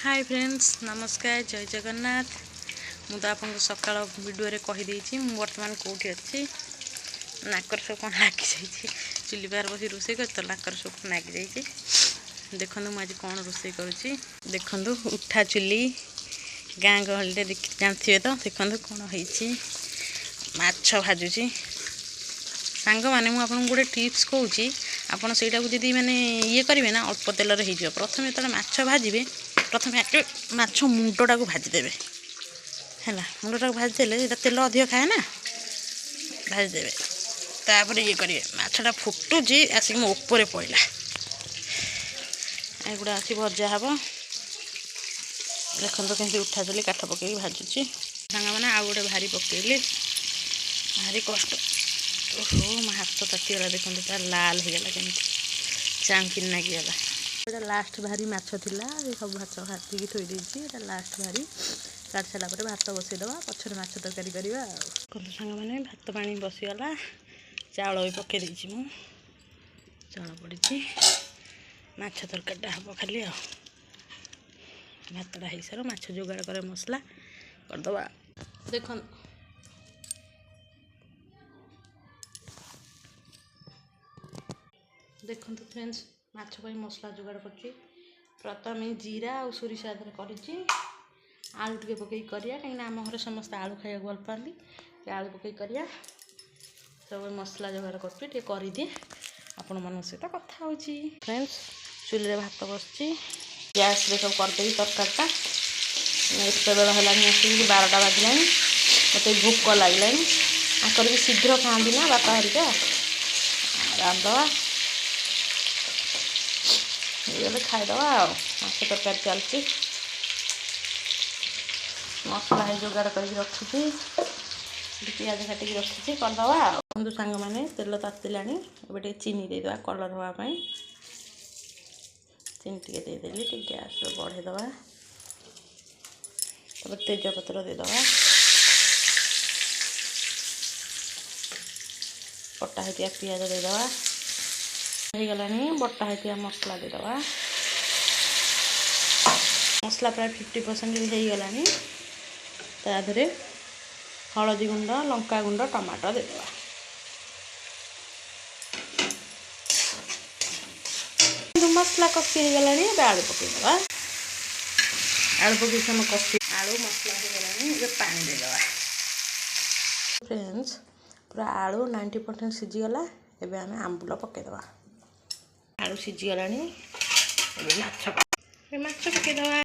Hi friends नमस्कार जय जगन्नाथ। मु तो आपको सकाल वीडियो रे कही देछि मु वर्तमान कोठी अछि। नाकर सब कोन लागी जाइछि चुली बार बसी रोसे कर तो नाकर सब लागी जाइछि। देखंदु म आज कोन रोसे करूछि देखंदु उठा चुली गाँ गहली रे देख जानथिबे तो देखंदु कोन होइछि माछ भाजुछि। सांग माने मु आपन गोटे टिप्स कहूछि आपन सेटा को जदी माने ये करिवे ना अल्प तेल रे हिजो प्रथमे तले माछ भाजिबे प्रथमे माछ मुंडटा को भाजी देबे हैला मुंडटा को भाजी देले एटा तेल अधिक खाए ना भाजी देबे तापर ये करिवे माछटा फुटुजी आसी मो ऊपर पइला एगुडा आसी भजा हबो। देखंतो केंति उठा चली काठ पकेई भाजुची सांगा माने आ गोटे भारी पकेइले भारी कष्ट। ओहो मो हाथ तातीगला देखंतो पूरा लाल हो गला केंति चांकिन नागी गला। एटा लास्ट भारी माछ थिला सब भात हाथी थोई देछि एटा लास्ट भारी काट साला पर भात बसई दवा पछर माछ तरकारी करबा कोन संग माने भात पानी बसी गला चावल भी पके देछि मु चावल पड़िछि माछ तरकारीटा हबो खाली आ भातटा हेइ सारो माछ जोगाड़ करे मसला कर दवा। देखन देखन तो फ्रेंड्स माछ पई मसला जोगाड़ करछि प्रथमे जीरा और सोरिष आदर करिछि आलू टिके पकई करिया कहीं आम घर समस्त आलू खाइया भल पाती आलू पकई करिया सब मसला जोगाड़ करछि कर दिए आपण मन सहित कथा होछि। फ्रेंड्स चुली रे भात बसछि गैस रे सब कर देई तरकारीटा एते बेला हलानी आसी 12टा बाजलानी मते भूख लागलानी आकर भी शीघ्र खांदी ना बापा हरिका रांदवा ये खाईदवा माछ तरकारी चलती मसला है जोगाड़ कर रखी पियाज काटिक रखी करदवा बंधु सांग मैंने तेल तातिलानी ए चीनी देदेवा कलर हाँपाई चीनी टे देदेली गैस बढ़ेदवा तब तेजपत्र देदवा कटा है पियाज देदवा हो गलानी बटा है मसला देदवा मसला प्राय 50% हो गलानी ताधरे हलदी गुंड लंका गुंड टमाटो देदवा मसला कषि हो गलानी आलू पकईदवा आलू पकई समय कषि आलू मसला हो गलानी पानी देदवा। फ्रेंड्स पूरा आलू 90% सिझीगला एबे आमे आंबुल पकईदवा आलू सिझीगलानी माछ पकईदवा।